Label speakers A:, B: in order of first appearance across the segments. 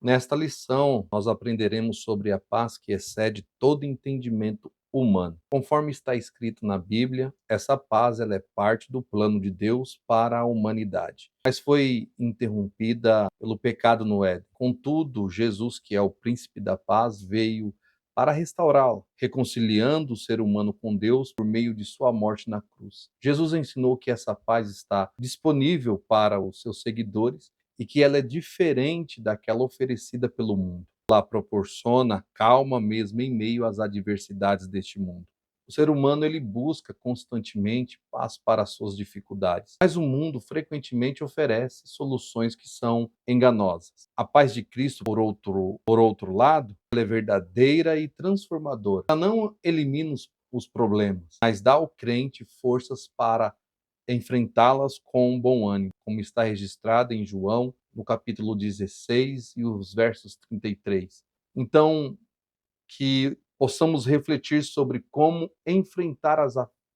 A: Nesta lição, nós aprenderemos sobre a paz que excede todo entendimento humano. Conforme está escrito na Bíblia, essa paz ela é parte do plano de Deus para a humanidade, mas foi interrompida pelo pecado no Éden. Contudo, Jesus, que é o príncipe da paz, veio para restaurá-la, reconciliando o ser humano com Deus por meio de sua morte na cruz. Jesus ensinou que essa paz está disponível para os seus seguidores e que ela é diferente daquela oferecida pelo mundo. Ela proporciona calma mesmo em meio às adversidades deste mundo. O ser humano ele busca constantemente paz para as suas dificuldades, mas o mundo frequentemente oferece soluções que são enganosas. A paz de Cristo, por outro lado, ela é verdadeira e transformadora. Ela não elimina os problemas, mas dá ao crente forças para enfrentá-las com bom ânimo, como está registrado em João, no capítulo 16 e os versos 33. Então, que possamos refletir sobre como enfrentar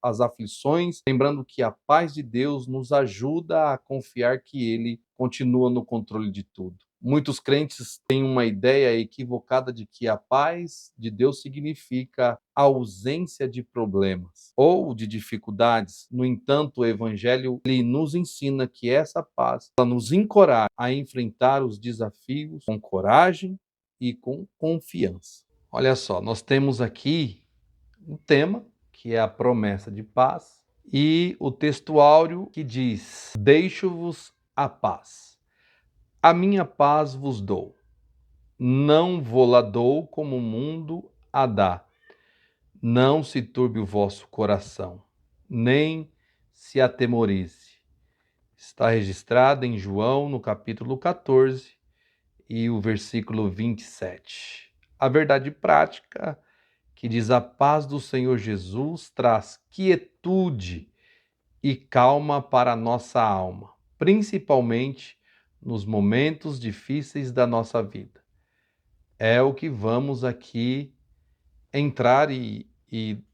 A: as aflições, lembrando que a paz de Deus nos ajuda a confiar que Ele continua no controle de tudo. Muitos crentes têm uma ideia equivocada de que a paz de Deus significa a ausência de problemas ou de dificuldades. No entanto, o Evangelho ele nos ensina que essa paz ela nos encoraja a enfrentar os desafios com coragem e com confiança. Olha só, nós temos aqui um tema, que é a promessa de paz, e o texto áureo que diz: Deixo-vos a paz. A minha paz vos dou. Não vou-la dou como o mundo a dá. Não se turbe o vosso coração, nem se atemorize. Está registrado em João, no capítulo 14 e o versículo 27. A verdade prática que diz: a paz do Senhor Jesus traz quietude e calma para a nossa alma, principalmente nos momentos difíceis da nossa vida. É o que vamos aqui entrar e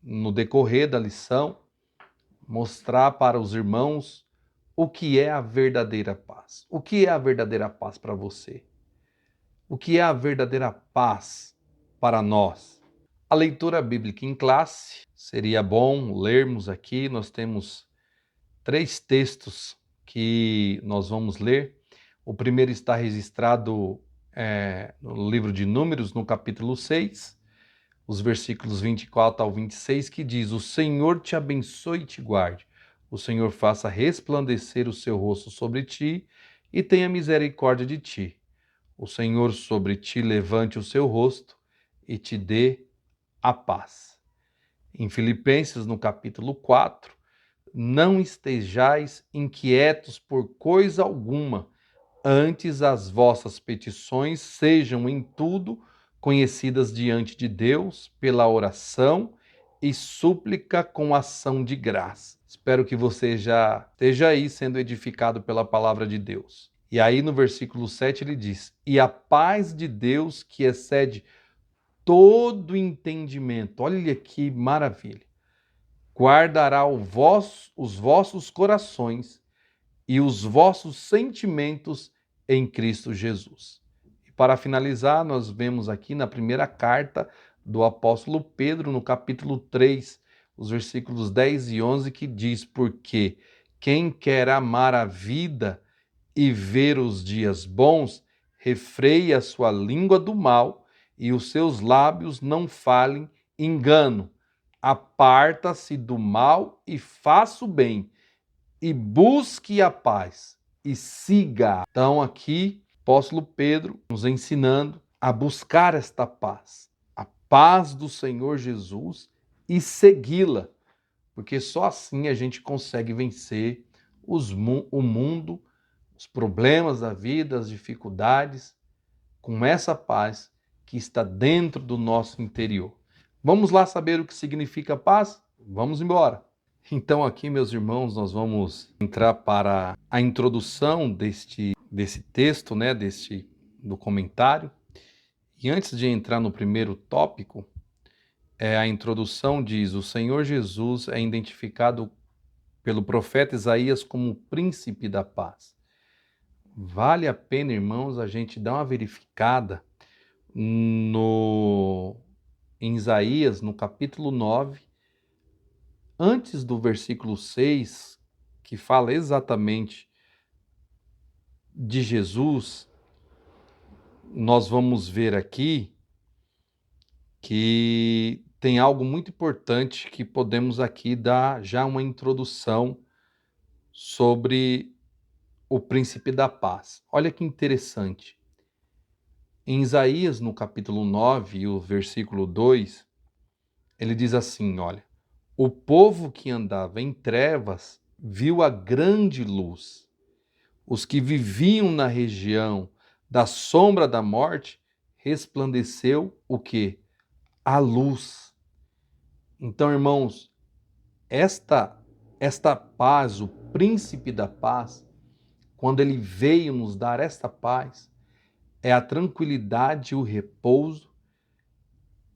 A: no decorrer da lição, mostrar para os irmãos o que é a verdadeira paz. O que é a verdadeira paz para você? O que é a verdadeira paz para nós? A leitura bíblica em classe, seria bom lermos aqui, nós temos 3 textos que nós vamos ler. O primeiro está registrado no livro de Números, no capítulo 6, os versículos 24 ao 26, que diz: O Senhor te abençoe e te guarde, o Senhor faça resplandecer o seu rosto sobre ti e tenha misericórdia de ti. O Senhor sobre ti levante o seu rosto e te dê a paz. Em Filipenses, no capítulo 4, não estejais inquietos por coisa alguma, antes as vossas petições sejam em tudo conhecidas diante de Deus pela oração e súplica com ação de graça. Espero que você já esteja aí sendo edificado pela palavra de Deus. E aí no versículo 7 ele diz: E a paz de Deus que excede todo entendimento, olha que maravilha, guardará os vossos corações e os vossos sentimentos em Cristo Jesus. E para finalizar, nós vemos aqui na primeira carta do apóstolo Pedro, no capítulo 3, os versículos 10 e 11, que diz: Porque quem quer amar a vida e ver os dias bons, refreie a sua língua do mal e os seus lábios não falem engano. Aparta-se do mal e faça o bem, e busque a paz e siga. Então aqui, apóstolo Pedro nos ensinando a buscar esta paz, a paz do Senhor Jesus e segui-la, porque só assim a gente consegue vencer o mundo, os problemas da vida, as dificuldades, com essa paz que está dentro do nosso interior. Vamos lá saber o que significa paz? Vamos embora. Então aqui, meus irmãos, nós vamos entrar para a introdução desse texto, né, do comentário. E antes de entrar no primeiro tópico, a introdução diz: o Senhor Jesus é identificado pelo profeta Isaías como o príncipe da paz. vale a pena, irmãos, a gente dar uma verificada no em Isaías, no capítulo 9, antes do versículo 6, que fala exatamente de Jesus. Nós vamos ver aqui que tem algo muito importante que podemos aqui dar já uma introdução sobre o príncipe da paz. Olha que interessante. Em Isaías, no capítulo 9, e o versículo 2, ele diz assim, olha: o povo que andava em trevas viu a grande luz. Os que viviam na região da sombra da morte, resplandeceu o quê? A luz. Então, irmãos, esta paz, o príncipe da paz, quando ele veio nos dar esta paz, é a tranquilidade e o repouso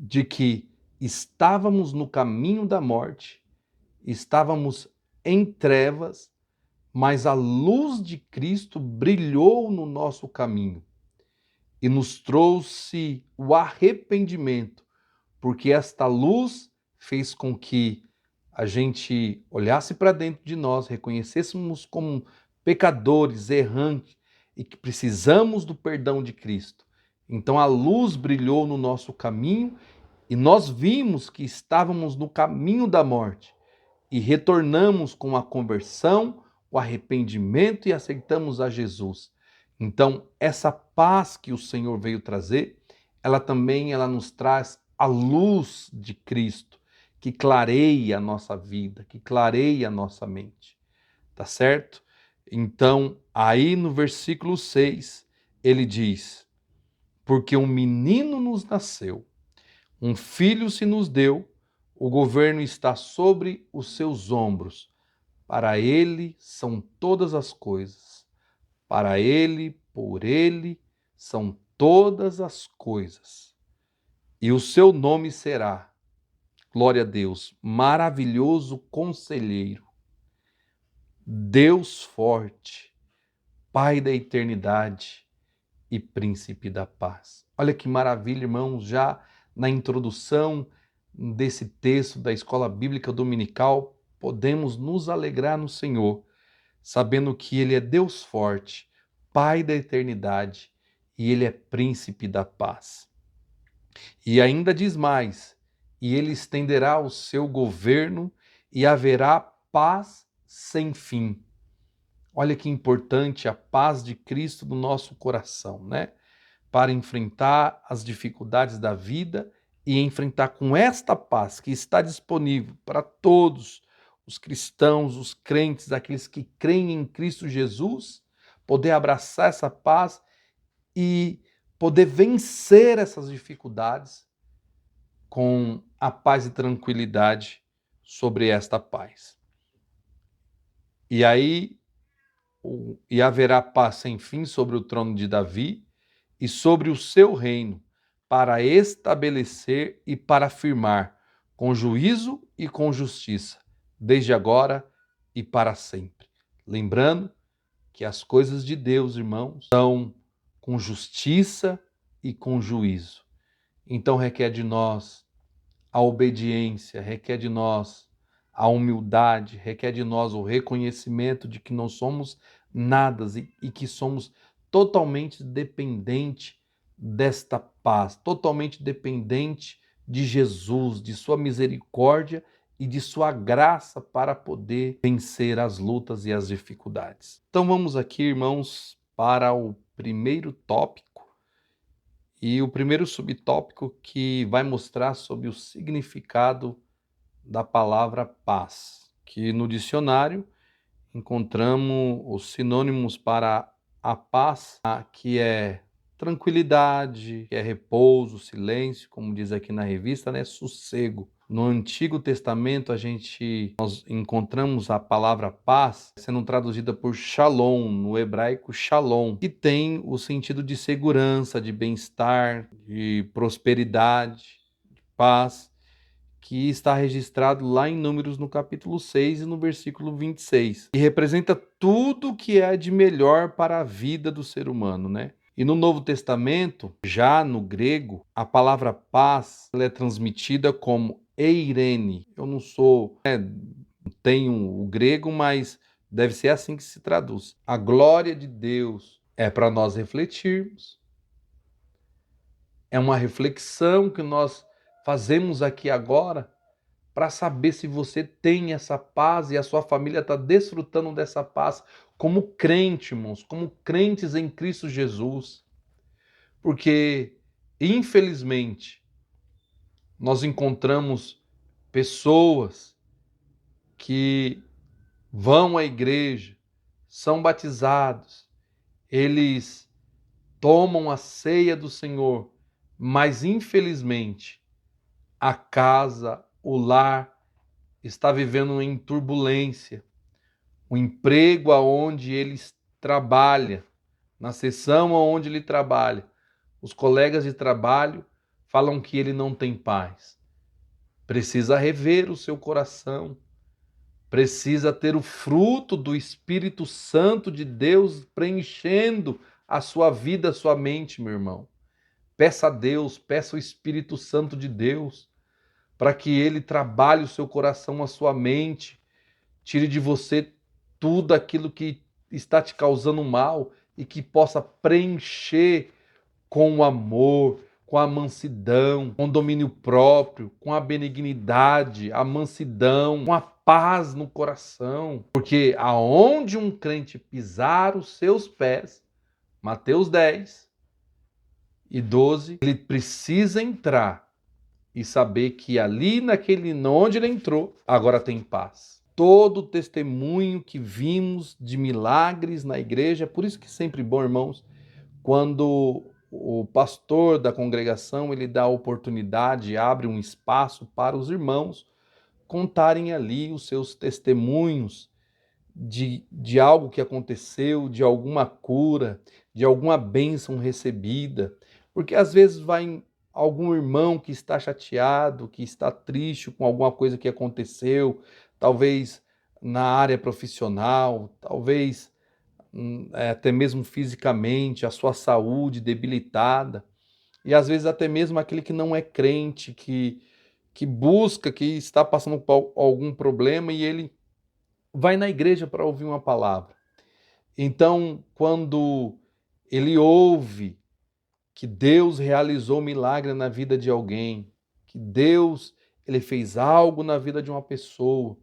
A: de que estávamos no caminho da morte, estávamos em trevas, mas a luz de Cristo brilhou no nosso caminho e nos trouxe o arrependimento, porque esta luz fez com que a gente olhasse para dentro de nós, reconhecêssemos como pecadores, errantes e que precisamos do perdão de Cristo. Então a luz brilhou no nosso caminho e nós vimos que estávamos no caminho da morte e retornamos com a conversão, o arrependimento e aceitamos a Jesus. Então, essa paz que o Senhor veio trazer, ela nos traz a luz de Cristo, que clareia a nossa vida, que clareia a nossa mente. Tá certo? Então, aí no versículo 6, ele diz: porque um menino nos nasceu, um filho se nos deu, o governo está sobre os seus ombros. Para ele são todas as coisas. Para ele, por ele, são todas as coisas. E o seu nome será, glória a Deus, maravilhoso conselheiro, Deus forte, Pai da eternidade e príncipe da paz. Olha que maravilha, irmãos, já na introdução desse texto da Escola Bíblica Dominical, podemos nos alegrar no Senhor, sabendo que Ele é Deus forte, Pai da eternidade e Ele é príncipe da paz. E ainda diz mais: e Ele estenderá o seu governo e haverá paz sem fim. Olha que importante a paz de Cristo no nosso coração, né? Para enfrentar as dificuldades da vida e enfrentar com esta paz que está disponível para todos os cristãos, os crentes, aqueles que creem em Cristo Jesus, poder abraçar essa paz e poder vencer essas dificuldades com a paz e tranquilidade sobre esta paz. E aí, e haverá paz sem fim sobre o trono de Davi e sobre o seu reino, para estabelecer e para afirmar, com juízo e com justiça, desde agora e para sempre. Lembrando que as coisas de Deus, irmãos, são com justiça e com juízo. Então requer de nós a obediência, requer de nós a humildade, requer de nós o reconhecimento de que não somos nada e que somos totalmente dependente desta paz, totalmente dependente de Jesus, de sua misericórdia e de sua graça para poder vencer as lutas e as dificuldades. Então vamos aqui, irmãos, para o primeiro tópico e o primeiro subtópico que vai mostrar sobre o significado da palavra paz, que no dicionário encontramos os sinônimos para a paz, que é tranquilidade, que é repouso, silêncio, como diz aqui na revista, né? Sossego. No Antigo Testamento, nós encontramos a palavra paz sendo traduzida por shalom, no hebraico shalom, que tem o sentido de segurança, de bem-estar, de prosperidade, de paz, que está registrado lá em Números no capítulo 6 e no versículo 26, e representa tudo que é de melhor para a vida do ser humano, né? E no Novo Testamento, já no grego, a palavra paz ela é transmitida como eirene. Eu não sou, não tenho o grego, mas deve ser assim que se traduz. A glória de Deus é para nós refletirmos. É uma reflexão que nós fazemos aqui agora para saber se você tem essa paz e a sua família está desfrutando dessa paz como crente, irmãos, como crentes em Cristo Jesus. Porque, infelizmente, nós encontramos pessoas que vão à igreja, são batizados, eles tomam a ceia do Senhor, mas infelizmente a casa, o lar está vivendo em turbulência. O emprego aonde ele trabalha, na seção aonde ele trabalha, os colegas de trabalho falam que ele não tem paz. Precisa rever o seu coração. Precisa ter o fruto do Espírito Santo de Deus preenchendo a sua vida, a sua mente, meu irmão. Peça a Deus, peça o Espírito Santo de Deus, para que ele trabalhe o seu coração, a sua mente, tire de você tudo aquilo que está te causando mal e que possa preencher com o amor, com a mansidão, com o domínio próprio, com a benignidade, a mansidão, com a paz no coração. Porque aonde um crente pisar os seus pés, Mateus 10:12, ele precisa entrar e saber que ali naquele onde ele entrou, agora tem paz. Todo o testemunho que vimos de milagres na igreja, é por isso que é sempre bom, irmãos, quando o pastor da congregação ele dá a oportunidade, abre um espaço para os irmãos contarem ali os seus testemunhos de algo que aconteceu, de alguma cura, de alguma bênção recebida. Porque às vezes vai algum irmão que está chateado, que está triste com alguma coisa que aconteceu, talvez na área profissional, talvez até mesmo fisicamente, a sua saúde debilitada, e às vezes até mesmo aquele que não é crente, que busca, que está passando por algum problema e ele vai na igreja para ouvir uma palavra. Então, quando ele ouve que Deus realizou um milagre na vida de alguém, que Deus ele fez algo na vida de uma pessoa,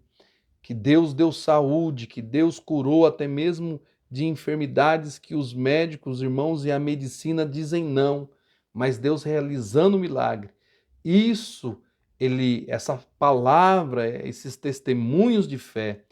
A: que Deus deu saúde, que Deus curou até mesmo de enfermidades que os médicos, irmãos, e a medicina dizem não, mas Deus realizando o milagre. Isso, essa palavra, esses testemunhos de fé,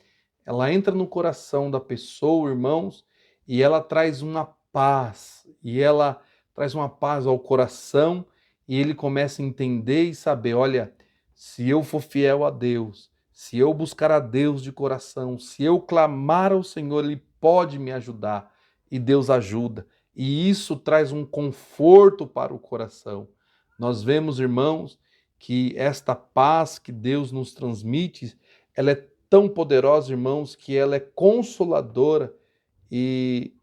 A: ela entra no coração da pessoa, irmãos, e ela traz uma paz, e ela traz uma paz ao coração, e ele começa a entender e saber, olha, se eu for fiel a Deus, se eu buscar a Deus de coração, se eu clamar ao Senhor, Ele pode me ajudar. E Deus ajuda. E isso traz um conforto para o coração. Nós vemos, irmãos, que esta paz que Deus nos transmite, ela é tão poderosa, irmãos, que ela é consoladora e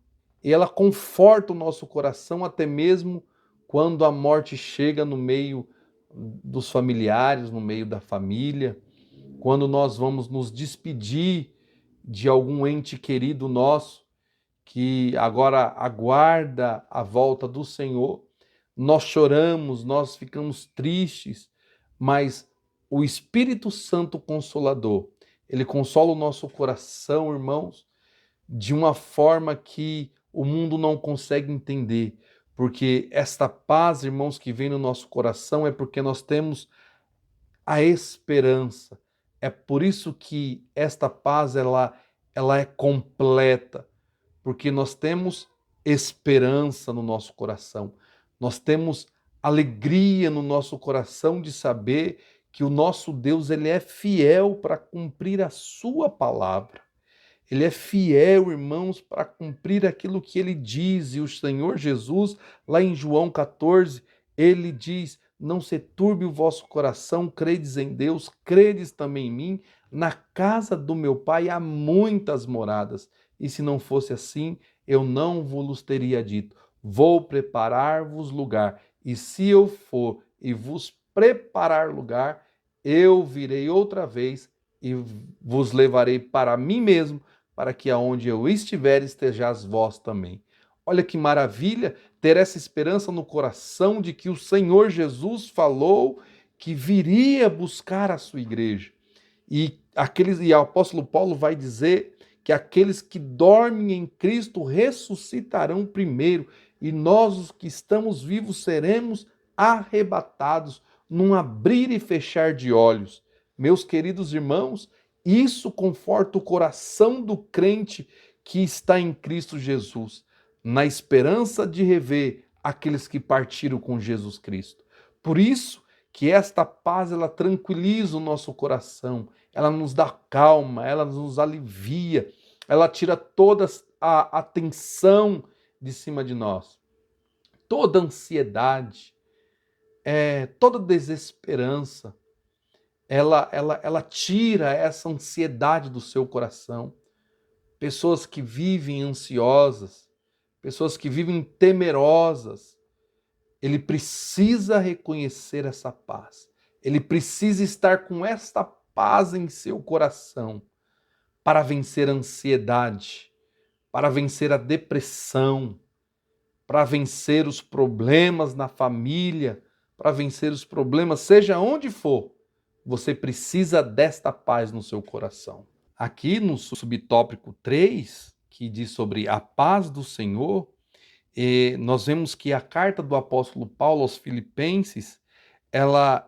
A: ela conforta o nosso coração até mesmo quando a morte chega no meio dos familiares, no meio da família, quando nós vamos nos despedir de algum ente querido nosso que agora aguarda a volta do Senhor, nós choramos, nós ficamos tristes, mas o Espírito Santo Consolador, ele consola o nosso coração, irmãos, de uma forma que o mundo não consegue entender, porque esta paz, irmãos, que vem no nosso coração é porque nós temos a esperança. É por isso que esta paz ela é completa, porque nós temos esperança no nosso coração. Nós temos alegria no nosso coração de saber que o nosso Deus ele é fiel para cumprir a sua palavra. Ele é fiel, irmãos, para cumprir aquilo que ele diz. E o Senhor Jesus, lá em João 14, ele diz: não se turbe o vosso coração, credes em Deus, credes também em mim. Na casa do meu pai há muitas moradas. e se não fosse assim, eu não vos teria dito: vou preparar-vos lugar, e se eu for e vos preparar lugar, eu virei outra vez e vos levarei para mim mesmo, para que aonde eu estiver estejais vós também. Olha que maravilha ter essa esperança no coração de que o Senhor Jesus falou que viria buscar a sua igreja. E o apóstolo Paulo vai dizer que aqueles que dormem em Cristo ressuscitarão primeiro, e nós, os que estamos vivos, seremos arrebatados num abrir e fechar de olhos. Meus queridos irmãos, isso conforta o coração do crente que está em Cristo Jesus, na esperança de rever aqueles que partiram com Jesus Cristo. Por isso que esta paz, ela tranquiliza o nosso coração, ela nos dá calma, ela nos alivia, ela tira toda a tensão de cima de nós, toda ansiedade, toda desesperança, ela tira essa ansiedade do seu coração. Pessoas que vivem ansiosas, pessoas que vivem temerosas, ele precisa reconhecer essa paz. Ele precisa estar com esta paz em seu coração para vencer a ansiedade, para vencer a depressão, para vencer os problemas na família, para vencer os problemas, seja onde for. Você precisa desta paz no seu coração. Aqui no subtópico 3, que diz sobre a paz do Senhor, nós vemos que a carta do apóstolo Paulo aos Filipenses,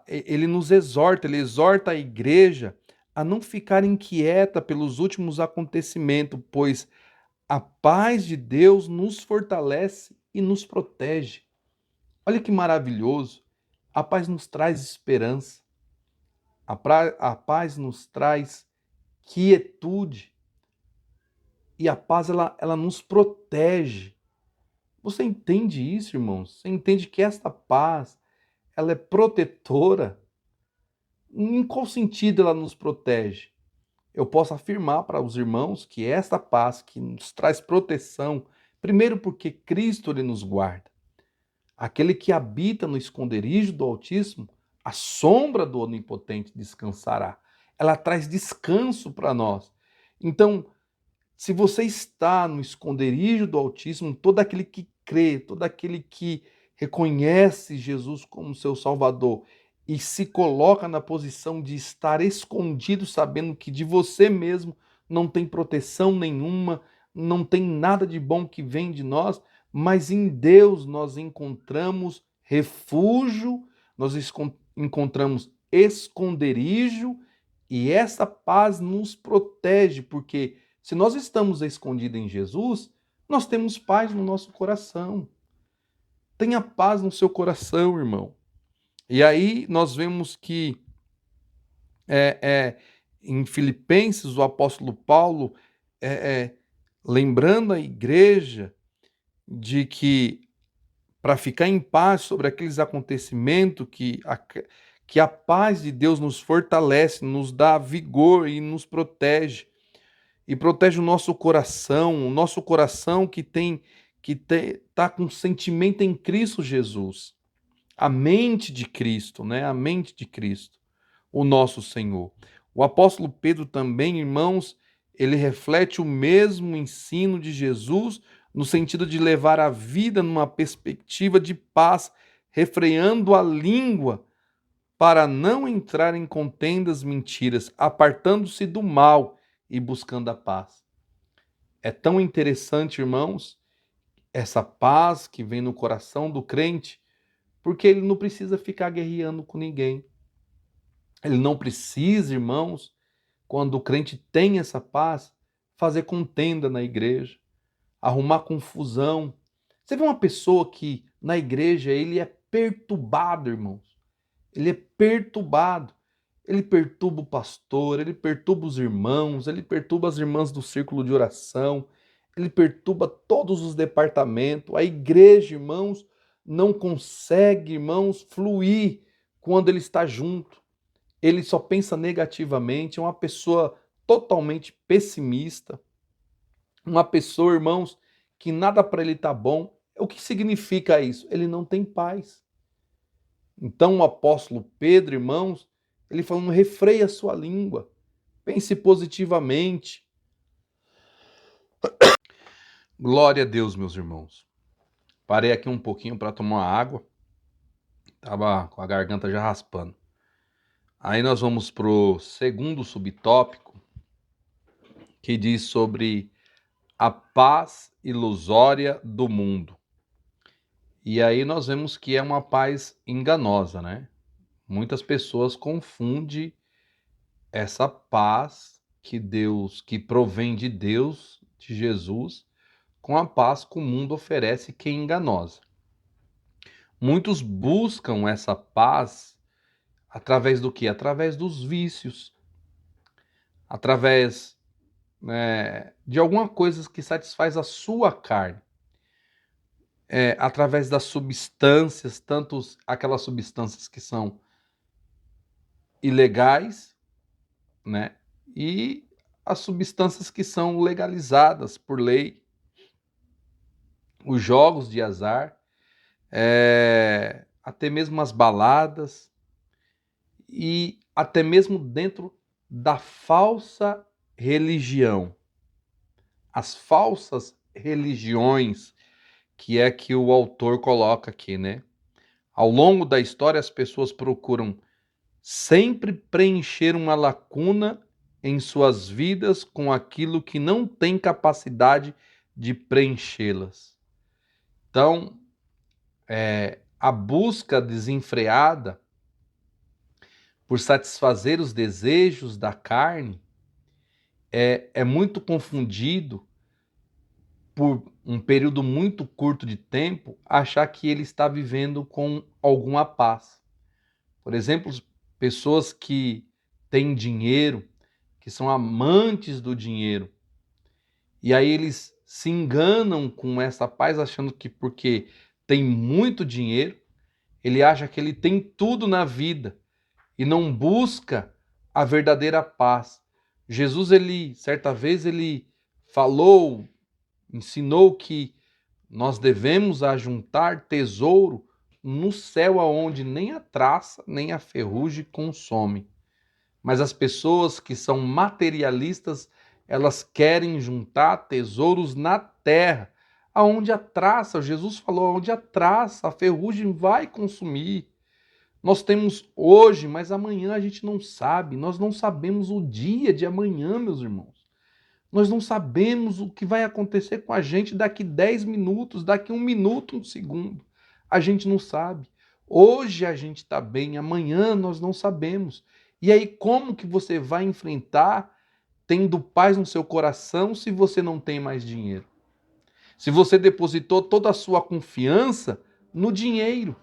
A: ele nos exorta, ele exorta a igreja a não ficar inquieta pelos últimos acontecimentos, pois a paz de Deus nos fortalece e nos protege. Olha que maravilhoso! A paz nos traz esperança, a paz nos traz quietude, e a paz ela nos protege. Você entende isso, irmãos? Você entende que esta paz, ela é protetora? Em qual sentido ela nos protege? Eu posso afirmar para os irmãos que esta paz que nos traz proteção, primeiro porque Cristo ele nos guarda. Aquele que habita no esconderijo do Altíssimo, a sombra do Onipotente descansará. Ela traz descanso para nós. Então, se você está no esconderijo do Altíssimo, todo aquele que crê, todo aquele que reconhece Jesus como seu Salvador e se coloca na posição de estar escondido, sabendo que de você mesmo não tem proteção nenhuma, não tem nada de bom que vem de nós, mas em Deus nós encontramos refúgio, nós encontramos esconderijo, e essa paz nos protege, porque se nós estamos escondidos em Jesus, nós temos paz no nosso coração. Tenha paz no seu coração, irmão. E aí nós vemos que em Filipenses o apóstolo Paulo, lembrando a igreja de que para ficar em paz sobre aqueles acontecimentos, que a paz de Deus nos fortalece, nos dá vigor e nos protege. E protege o nosso coração que está com sentimento em Cristo Jesus. A mente de Cristo, né? A mente de Cristo, o nosso Senhor. O apóstolo Pedro também, irmãos, ele reflete o mesmo ensino de Jesus no sentido de levar a vida numa perspectiva de paz, refreando a língua para não entrar em contendas mentiras, apartando-se do mal e buscando a paz. É tão interessante, irmãos, essa paz que vem no coração do crente, porque ele não precisa ficar guerreando com ninguém. Ele não precisa, irmãos, quando o crente tem essa paz, fazer contenda na igreja, arrumar confusão. Você vê uma pessoa que na igreja ele é perturbado, irmãos. Ele é perturbado. Ele perturba o pastor, ele perturba os irmãos, ele perturba as irmãs do círculo de oração, ele perturba todos os departamentos. A igreja, irmãos, não consegue, irmãos, fluir quando ele está junto. Ele só pensa negativamente, é uma pessoa totalmente pessimista. Uma pessoa, irmãos, que nada para ele tá bom, o que significa isso? Ele não tem paz. Então o apóstolo Pedro, irmãos, ele falando, refreia a sua língua, pense positivamente. Glória a Deus, meus irmãos. Parei aqui um pouquinho para tomar água, tava com a garganta já raspando. Aí nós vamos pro segundo subtópico, que diz sobre a paz ilusória do mundo. E aí nós vemos que é uma paz enganosa, né? Muitas pessoas confundem essa paz que provém de Deus, de Jesus, com a paz que o mundo oferece, que é enganosa. Muitos buscam essa paz através do quê? Através dos vícios, através, né, de alguma coisa que satisfaz a sua carne. Através das substâncias, tanto aquelas substâncias que são ilegais, né, e as substâncias que são legalizadas por lei, os jogos de azar, até mesmo as baladas e até mesmo dentro da falsa religião. As falsas religiões, que é que o autor coloca aqui, né? Ao longo da história, as pessoas procuram sempre preencher uma lacuna em suas vidas com aquilo que não tem capacidade de preenchê-las. Então, a busca desenfreada por satisfazer os desejos da carne é muito confundido por um período muito curto de tempo achar que ele está vivendo com alguma paz. Por exemplo, pessoas que têm dinheiro, que são amantes do dinheiro, e aí eles se enganam com essa paz achando que porque tem muito dinheiro, ele acha que ele tem tudo na vida e não busca a verdadeira paz. Jesus, ele certa vez ele falou, ensinou que nós devemos ajuntar tesouro no céu aonde nem a traça nem a ferrugem consome. Mas as pessoas que são materialistas, elas querem juntar tesouros na terra, aonde a traça, Jesus falou, aonde a traça, a ferrugem vai consumir. Nós temos hoje, mas amanhã a gente não sabe. Nós não sabemos o dia de amanhã, meus irmãos. Nós não sabemos o que vai acontecer com a gente daqui 10 minutos, daqui 1 minuto, 1 segundo. A gente não sabe. Hoje a gente está bem, amanhã nós não sabemos. E aí, como que você vai enfrentar tendo paz no seu coração se você não tem mais dinheiro? Se você depositou toda a sua confiança no dinheiro.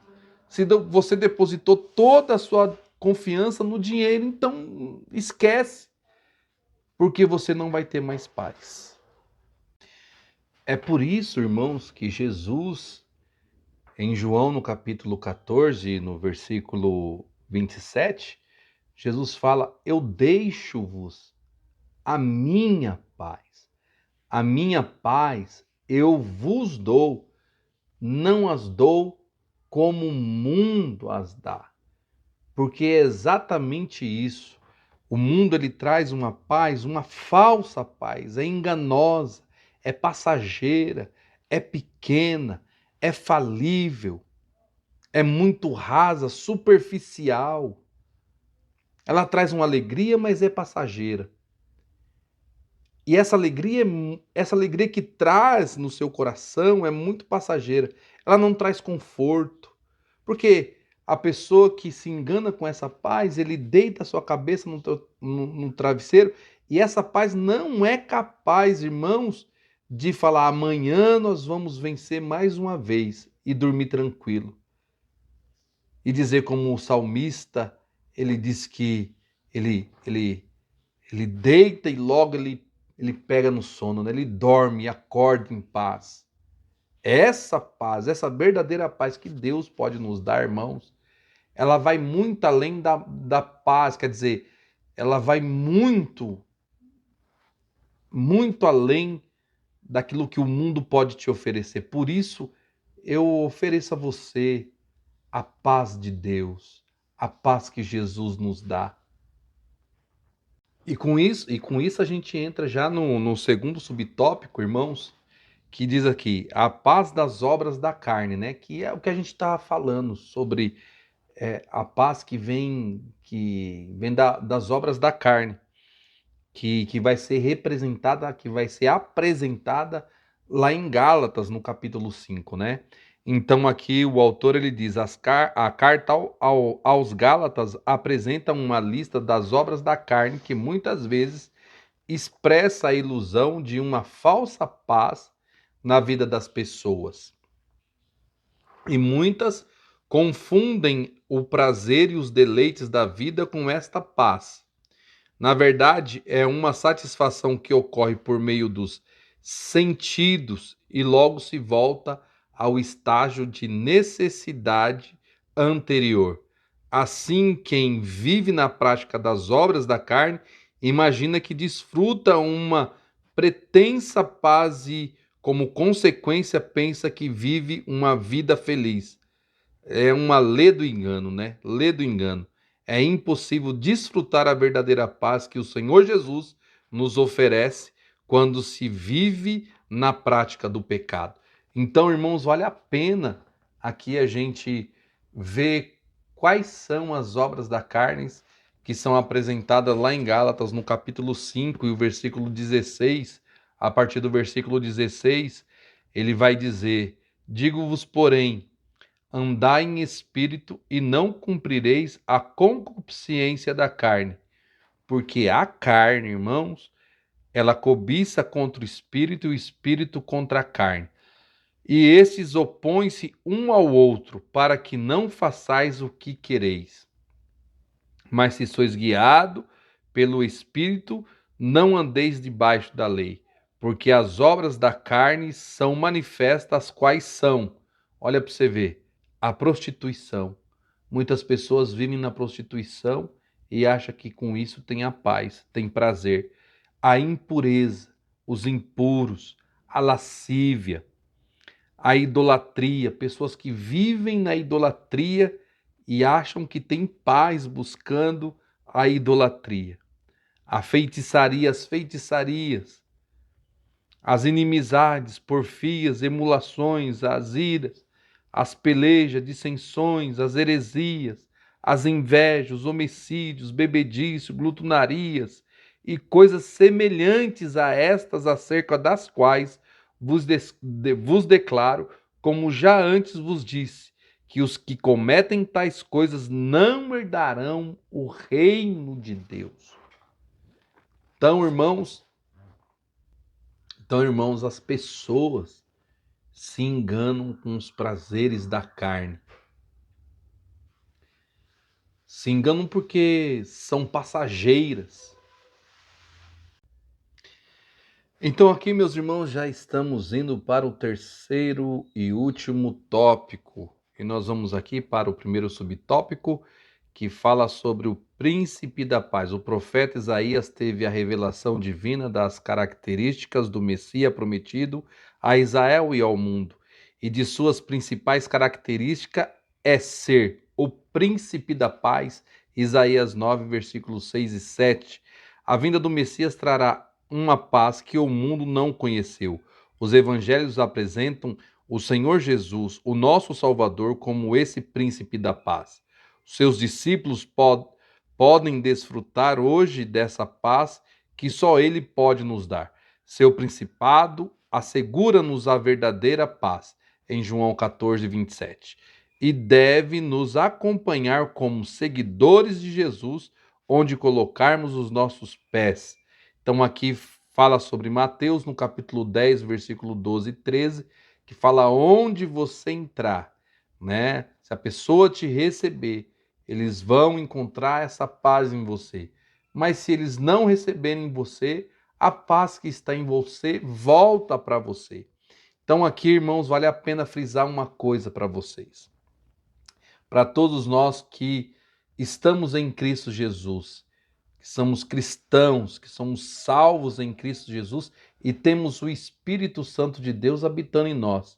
A: Se você depositou toda a sua confiança no dinheiro, então esquece, porque você não vai ter mais paz. É por isso, irmãos, que Jesus, em João no capítulo 14, no versículo 27, Jesus fala: eu deixo-vos a minha paz. A minha paz eu vos dou, não as dou como o mundo as dá. Porque é exatamente isso. O mundo ele traz uma paz, uma falsa paz, é enganosa, é passageira, é pequena, é falível, é muito rasa, superficial. Ela traz uma alegria, mas é passageira. E essa alegria que traz no seu coração é muito passageira. Ela não traz conforto. Porque a pessoa que se engana com essa paz, ele deita a sua cabeça no travesseiro e essa paz não é capaz, irmãos, de falar amanhã nós vamos vencer mais uma vez e dormir tranquilo. E dizer como o salmista, ele diz que ele deita e logo ele pega no sono, né? Ele dorme e acorda em paz. Essa paz, essa verdadeira paz que Deus pode nos dar, irmãos, ela vai muito além da paz, quer dizer, ela vai muito além daquilo que o mundo pode te oferecer. Por isso, eu ofereço a você a paz de Deus, a paz que Jesus nos dá. E com isso a gente entra já no segundo subtópico, irmãos, que diz aqui, a paz das obras da carne, né? Que é o que a gente está falando sobre a paz que vem das obras da carne, que vai ser representada, que vai ser apresentada lá em Gálatas, no capítulo 5, né? Então aqui o autor ele diz, a carta aos Gálatas apresenta uma lista das obras da carne que muitas vezes expressa a ilusão de uma falsa paz na vida das pessoas. E muitas confundem o prazer e os deleites da vida com esta paz. Na verdade, é uma satisfação que ocorre por meio dos sentidos e logo se volta ao estágio de necessidade anterior. Assim, quem vive na prática das obras da carne imagina que desfruta uma pretensa paz e, como consequência, pensa que vive uma vida feliz. É uma lê do engano, né? Lê do engano. É impossível desfrutar a verdadeira paz que o Senhor Jesus nos oferece quando se vive na prática do pecado. Então, irmãos, vale a pena aqui a gente ver quais são as obras da carne que são apresentadas lá em Gálatas, no capítulo 5 e o versículo 16. A partir do versículo 16, ele vai dizer: Digo-vos, porém, andai em espírito e não cumprireis a concupiscência da carne. Porque a carne, irmãos, ela cobiça contra o espírito e o espírito contra a carne. E esses opõem-se um ao outro, para que não façais o que quereis. Mas se sois guiado pelo espírito, não andeis debaixo da lei. Porque as obras da carne são manifestas, quais são. Olha para você ver, a prostituição. Muitas pessoas vivem na prostituição e acham que com isso tem a paz, tem prazer. A impureza, os impuros, a lascívia, a idolatria, pessoas que vivem na idolatria e acham que tem paz buscando a idolatria. A feitiçaria, as feitiçarias, as inimizades, porfias, emulações, as iras, as pelejas, dissensões, as heresias, as invejas, homicídios, bebedice, glutonarias e coisas semelhantes a estas, acerca das quais vos declaro, como já antes vos disse, que os que cometem tais coisas não herdarão o reino de Deus. Então, irmãos, as pessoas se enganam com os prazeres da carne. Se enganam porque são passageiras. Então aqui, meus irmãos, já estamos indo para o terceiro e último tópico. E nós vamos aqui para o primeiro subtópico, que fala sobre o príncipe da paz. O profeta Isaías teve a revelação divina das características do Messias prometido a Israel e ao mundo. E de suas principais características é ser o príncipe da paz. Isaías 9, versículos 6 e 7. A vinda do Messias trará uma paz que o mundo não conheceu. Os evangelhos apresentam o Senhor Jesus, o nosso Salvador, como esse príncipe da paz. Seus discípulos podem desfrutar hoje dessa paz que só Ele pode nos dar. Seu principado assegura-nos a verdadeira paz, em João 14, 27. E deve nos acompanhar como seguidores de Jesus, onde colocarmos os nossos pés. Então aqui fala sobre Mateus, no capítulo 10, versículo 12 e 13, que fala onde você entrar, né? Se a pessoa te receber, eles vão encontrar essa paz em você. Mas se eles não receberem você, a paz que está em você volta para você. Então aqui, irmãos, vale a pena frisar uma coisa para vocês. Para todos nós que estamos em Cristo Jesus, que somos cristãos, que somos salvos em Cristo Jesus e temos o Espírito Santo de Deus habitando em nós.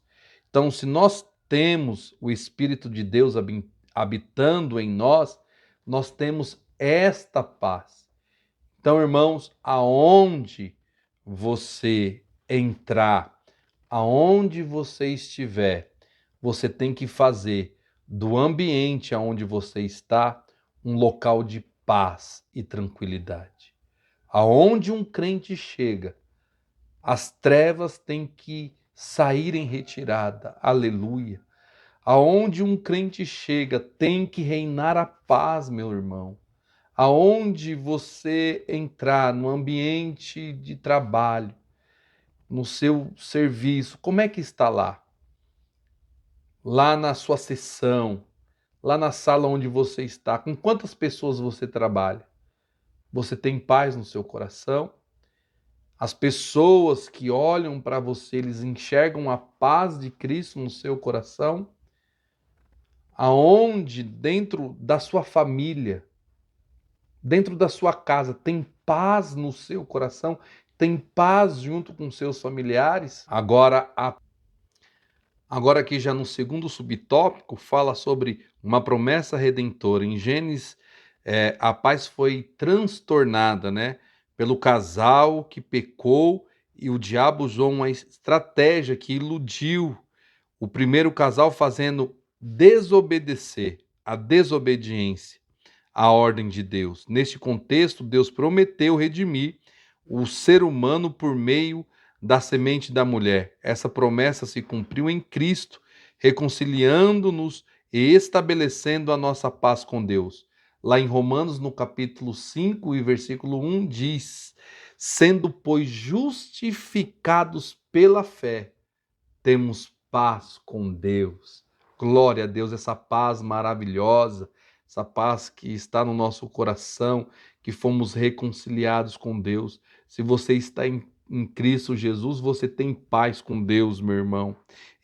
A: Então, se nós temos o Espírito de Deus habitando em nós, nós temos esta paz. Então, irmãos, aonde você entrar, aonde você estiver, você tem que fazer do ambiente aonde você está um local de paz e tranquilidade. Aonde um crente chega, as trevas têm que sair em retirada. Aleluia. Aonde um crente chega, tem que reinar a paz, meu irmão. Aonde você entrar no ambiente de trabalho, no seu serviço, como é que está lá? Lá na sua sessão, lá na sala onde você está, com quantas pessoas você trabalha? Você tem paz no seu coração? As pessoas que olham para você, eles enxergam a paz de Cristo no seu coração? Aonde dentro da sua família, dentro da sua casa, tem paz no seu coração? Tem paz junto com seus familiares? Agora aqui já no segundo subtópico, fala sobre uma promessa redentora. Em Gênesis, a paz foi transtornada, né, pelo casal que pecou e o diabo usou uma estratégia que iludiu o primeiro casal fazendo desobedecer, a desobediência à ordem de Deus. Neste contexto, Deus prometeu redimir o ser humano por meio da semente da mulher. Essa promessa se cumpriu em Cristo, reconciliando-nos e estabelecendo a nossa paz com Deus. Lá em Romanos, no capítulo 5 e versículo 1, diz: sendo, pois, justificados pela fé, temos paz com Deus. Glória a Deus, essa paz maravilhosa, essa paz que está no nosso coração, que fomos reconciliados com Deus. Se você está em Cristo Jesus, você tem paz com Deus, meu irmão.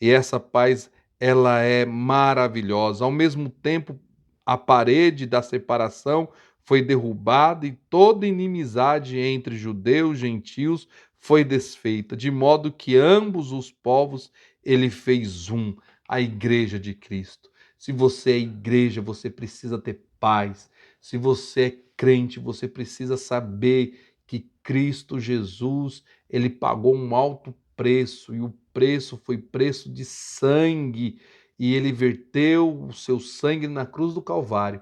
A: E essa paz, ela é maravilhosa. Ao mesmo tempo, a parede da separação foi derrubada e toda inimizade entre judeus e gentios foi desfeita, de modo que ambos os povos ele fez um, a igreja de Cristo. Se você é igreja, você precisa ter paz. Se você é crente, você precisa saber que Cristo Jesus, ele pagou um alto preço e o preço foi preço de sangue e ele verteu o seu sangue na cruz do Calvário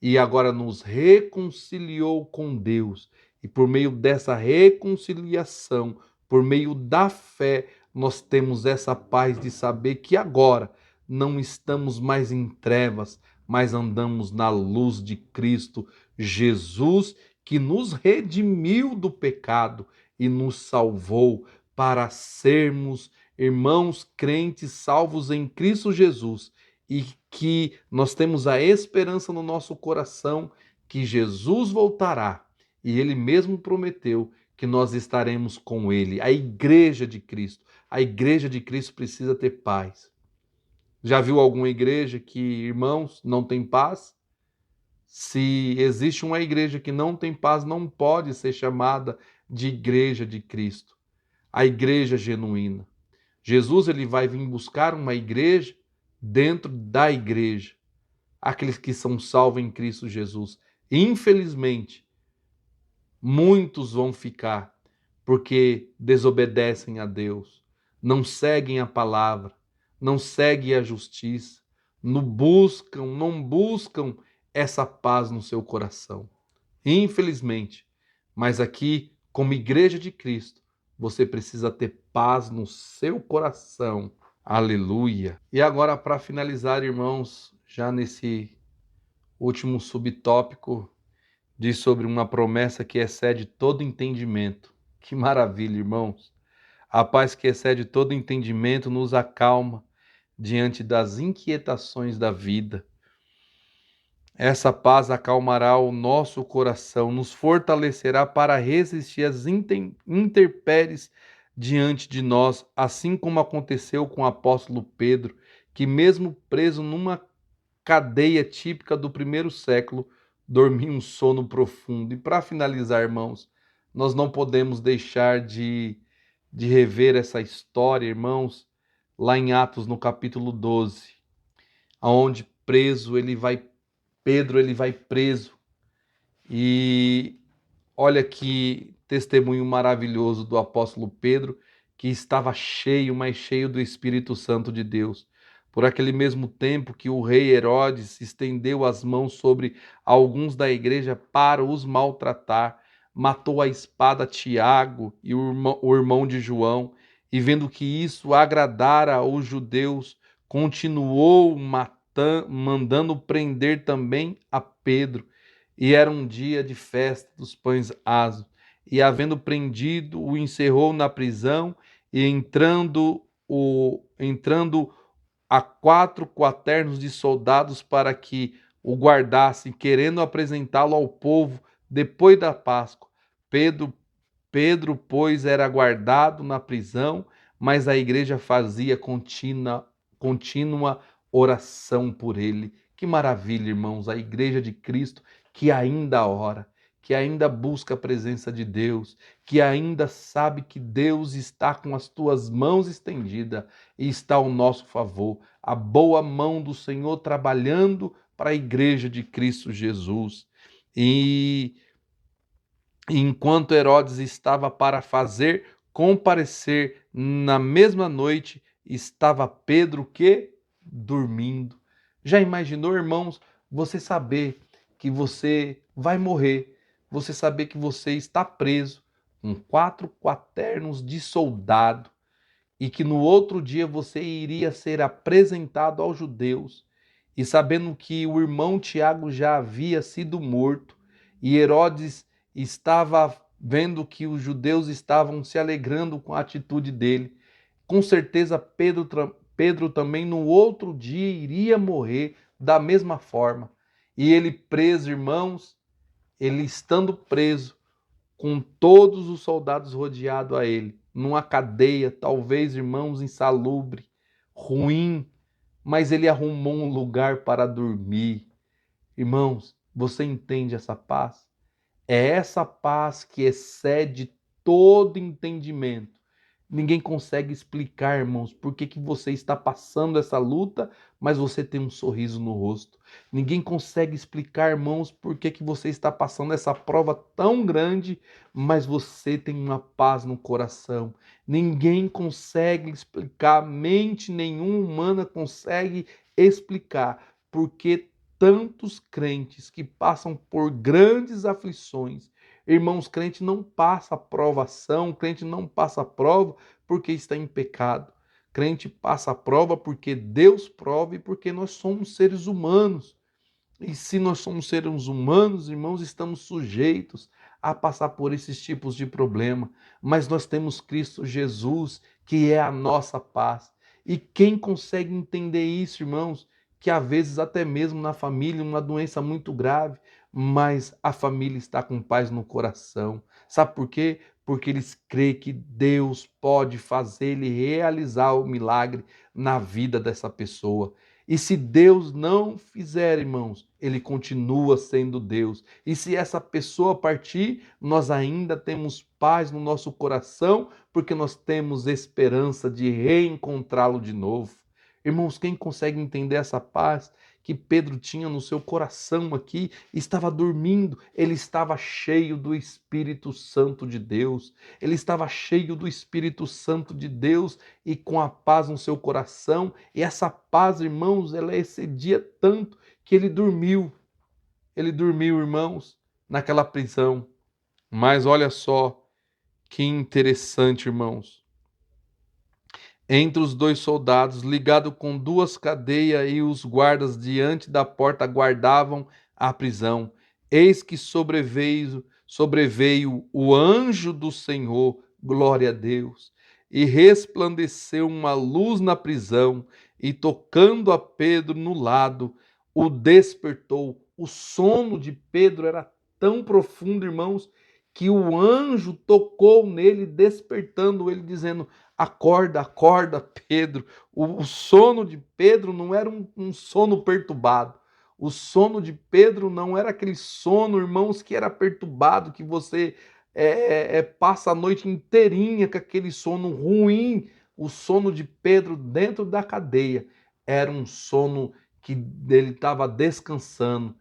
A: e agora nos reconciliou com Deus. E por meio dessa reconciliação, por meio da fé, nós temos essa paz de saber que agora não estamos mais em trevas, mas andamos na luz de Cristo Jesus, que nos redimiu do pecado e nos salvou para sermos irmãos crentes salvos em Cristo Jesus e que nós temos a esperança no nosso coração que Jesus voltará e ele mesmo prometeu que nós estaremos com ele, a igreja de Cristo. A igreja de Cristo precisa ter paz. Já viu alguma igreja que, irmãos, não tem paz? Se existe uma igreja que não tem paz, não pode ser chamada de igreja de Cristo. A igreja genuína. Jesus ele vai vir buscar uma igreja dentro da igreja. Aqueles que são salvos em Cristo Jesus. Infelizmente, muitos vão ficar porque desobedecem a Deus, não seguem a palavra, não seguem a justiça, não buscam essa paz no seu coração. Infelizmente, mas aqui, como igreja de Cristo, você precisa ter paz no seu coração. Aleluia. E agora, para finalizar, irmãos, já nesse último subtópico, diz sobre uma promessa que excede todo entendimento. Que maravilha, irmãos. A paz que excede todo entendimento nos acalma diante das inquietações da vida. Essa paz acalmará o nosso coração, nos fortalecerá para resistir às intempéries diante de nós, assim como aconteceu com o apóstolo Pedro, que mesmo preso numa cadeia típica do primeiro século, dormir um sono profundo. E para finalizar, irmãos, nós não podemos deixar de rever essa história, irmãos, lá em Atos, no capítulo 12, aonde Pedro ele vai preso. E olha que testemunho maravilhoso do apóstolo Pedro, que estava cheio, mas cheio do Espírito Santo de Deus. Por aquele mesmo tempo que o rei Herodes estendeu as mãos sobre alguns da igreja para os maltratar, matou à espada Tiago e o irmão de João, e vendo que isso agradara aos judeus, continuou mandando prender também a Pedro. E era um dia de festa dos pães asmos. E havendo prendido, o encerrou na prisão, e entrando a 4 quaternos de soldados para que o guardassem, querendo apresentá-lo ao povo depois da Páscoa. Pedro, pois, era guardado na prisão, mas a igreja fazia contínua oração por ele. Que maravilha, irmãos, a igreja de Cristo que ainda ora, que ainda busca a presença de Deus, que ainda sabe que Deus está com as tuas mãos estendidas e está ao nosso favor. A boa mão do Senhor trabalhando para a igreja de Cristo Jesus. E enquanto Herodes estava para fazer comparecer na mesma noite, estava Pedro que dormindo. Já imaginou, irmãos, você saber que você vai morrer, você saber que você está preso com 4 quaternos de soldado e que no outro dia você iria ser apresentado aos judeus, e sabendo que o irmão Tiago já havia sido morto, e Herodes estava vendo que os judeus estavam se alegrando com a atitude dele, com certeza Pedro também no outro dia iria morrer da mesma forma. E ele preso, irmãos, ele estando preso, com todos os soldados rodeados a ele, numa cadeia, talvez, irmãos, insalubre, ruim, mas ele arrumou um lugar para dormir. Irmãos, você entende essa paz? É essa paz que excede todo entendimento. Ninguém consegue explicar, irmãos, por que você está passando essa luta, mas você tem um sorriso no rosto. Ninguém consegue explicar, irmãos, por que você está passando essa prova tão grande, mas você tem uma paz no coração. Ninguém consegue explicar, mente nenhuma humana consegue explicar por que tantos crentes que passam por grandes aflições. Irmãos, crente não passa provação, crente não passa prova porque está em pecado. Crente passa prova porque Deus prova e porque nós somos seres humanos. E se nós somos seres humanos, irmãos, estamos sujeitos a passar por esses tipos de problema. Mas nós temos Cristo Jesus, que é a nossa paz. E quem consegue entender isso, irmãos, que às vezes até mesmo na família, uma doença muito grave, mas a família está com paz no coração. Sabe por quê? Porque eles creem que Deus pode fazer ele realizar o milagre na vida dessa pessoa. E se Deus não fizer, irmãos, ele continua sendo Deus. E se essa pessoa partir, nós ainda temos paz no nosso coração, porque nós temos esperança de reencontrá-lo de novo. Irmãos, quem consegue entender essa paz que Pedro tinha no seu coração aqui? Estava dormindo, ele estava cheio do Espírito Santo de Deus. Ele estava cheio do Espírito Santo de Deus e com a paz no seu coração. E essa paz, irmãos, ela excedia tanto que ele dormiu. Ele dormiu, irmãos, naquela prisão. Mas olha só que interessante, irmãos. Entre os dois soldados, ligado com 2 cadeias, e os guardas diante da porta guardavam a prisão. Eis que sobreveio o anjo do Senhor, glória a Deus, e resplandeceu uma luz na prisão, e tocando a Pedro no lado, o despertou. O sono de Pedro era tão profundo, irmãos, que o anjo tocou nele, despertando ele, dizendo: acorda, acorda, Pedro. O sono de Pedro não era um sono perturbado. O sono de Pedro não era aquele sono, irmãos, que era perturbado, que você passa a noite inteirinha com aquele sono ruim. O sono de Pedro dentro da cadeia era um sono que ele estava descansando,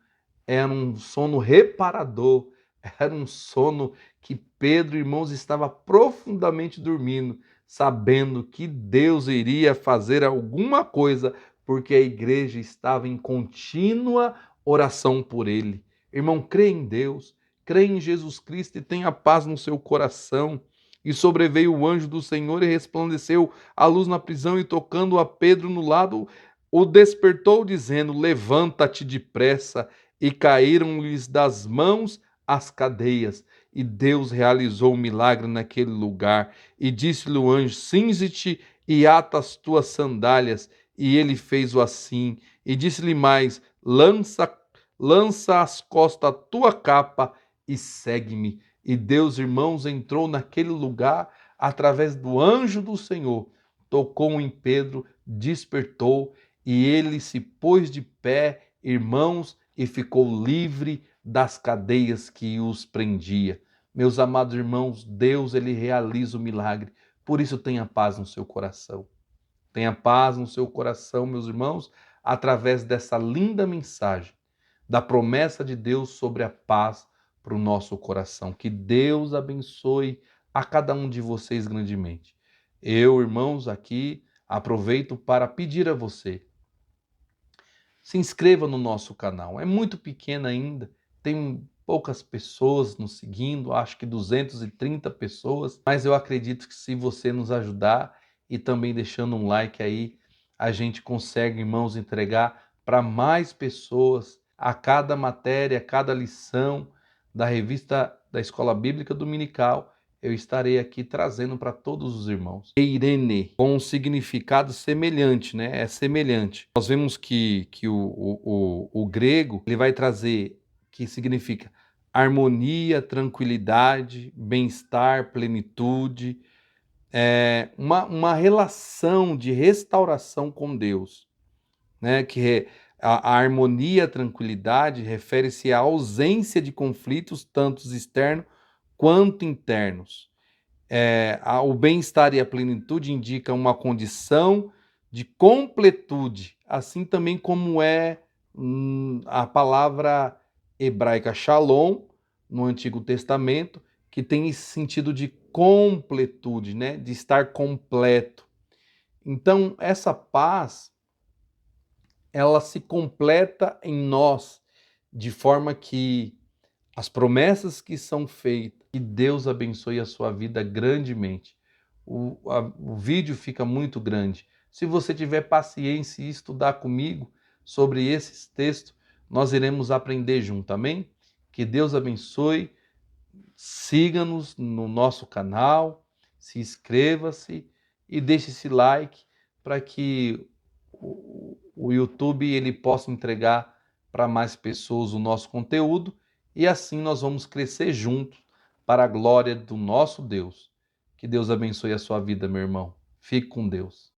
A: era um sono reparador, era um sono que Pedro, irmãos, estava profundamente dormindo, sabendo que Deus iria fazer alguma coisa, porque a igreja estava em contínua oração por ele. Irmão, crê em Deus, crê em Jesus Cristo e tenha paz no seu coração. E sobreveio o anjo do Senhor e resplandeceu a luz na prisão, e tocando a Pedro no lado, o despertou, dizendo: levanta-te depressa. E caíram-lhes das mãos as cadeias. E Deus realizou um milagre naquele lugar. E disse-lhe o anjo: cinze-te e ata as tuas sandálias. E ele fez-o assim. E disse-lhe mais: lança às costas a tua capa e segue-me. E Deus, irmãos, entrou naquele lugar através do anjo do Senhor, tocou em Pedro, despertou, e ele se pôs de pé, irmãos, e ficou livre das cadeias que os prendia. Meus amados irmãos, Deus, ele realiza o milagre. Por isso tenha paz no seu coração. Tenha paz no seu coração, meus irmãos, através dessa linda mensagem da promessa de Deus sobre a paz para o nosso coração. Que Deus abençoe a cada um de vocês grandemente. Eu, irmãos, aqui aproveito para pedir a você: se inscreva no nosso canal. É muito pequeno ainda, tem poucas pessoas nos seguindo, acho que 230 pessoas, mas eu acredito que se você nos ajudar e também deixando um like aí, a gente consegue, irmãos, entregar para mais pessoas a cada matéria, a cada lição da revista da Escola Bíblica Dominical. Eu estarei aqui trazendo para todos os irmãos. Eirene, com um significado semelhante, né? É semelhante. Nós vemos que o grego ele vai trazer, que significa harmonia, tranquilidade, bem-estar, plenitude, uma relação de restauração com Deus, né? Que a harmonia, a tranquilidade refere-se à ausência de conflitos, tanto externos quanto internos. O bem-estar e a plenitude indicam uma condição de completude, assim também como a palavra hebraica shalom, no Antigo Testamento, que tem esse sentido de completude, né? De estar completo. Então, essa paz, ela se completa em nós, de forma que as promessas que são feitas, que Deus abençoe a sua vida grandemente. O vídeo fica muito grande. Se você tiver paciência e estudar comigo sobre esses textos, nós iremos aprender junto, amém? Que Deus abençoe, siga-nos no nosso canal, se inscreva-se e deixe esse like para que o YouTube ele possa entregar para mais pessoas o nosso conteúdo, e assim nós vamos crescer juntos para a glória do nosso Deus. Que Deus abençoe a sua vida, meu irmão. Fique com Deus.